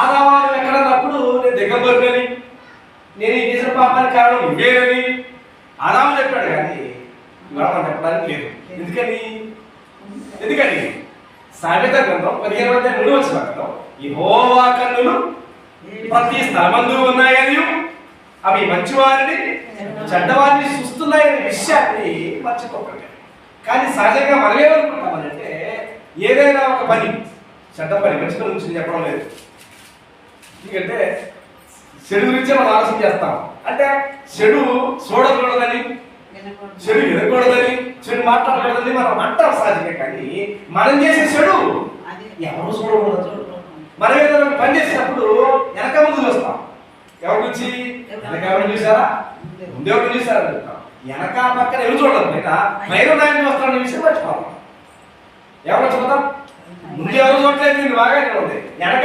ఆదావాన్ని ఎక్కడన్నప్పుడు నేను దిగంబరులని, నేను ఈ చేసిన పాపానికి కారణం నువ్వేనని ఆదాము చెప్పాడు, కానీ ఇవాళ మనం చెప్పడానికి లేదు. ఎందుకని సామెత గ్రంథం 15:3 యెహోవా కన్నులు ప్రతి స్థలమందు ఉన్నాయని, అవి మంచివారిని చెడ్డవారిని చూస్తున్నాయనే విషయాన్ని మర్చిపోకండి. కానీ సహజంగా మనం ఏమనుకుంటామనంటే ఏదైనా ఒక పని చెడ్డ పని మంచి పని గురించి చెప్పడం లేదు. ఎందుకంటే చెడు గురించే మనం ఆలోచన చేస్తాం. అంటే చెడు చూడకూడదని, చెడు వినకూడదని, చెడు మాట్లాడకూడదని మనం అంటాం సహజంగా. కానీ మనం చేసే చెడు ఎవరు చూడకూడదు. మనం ఏదైనా పని చేసినప్పుడు వెనక ముందు చూస్తాం. ఎవరి గురించి? వెనక ఎవరిని చూసారా, ముందు ఎవరిని చూసారా చెప్తాం. వెనక పక్కన ఎవరు చూడదు, పైన నాయన వస్తారన్న విషయం మర్చిపోతాం. ఎవరు చూద్దాం, ముందు ఎవరు చూడలేదు, బాగానే ఉంది. వెనక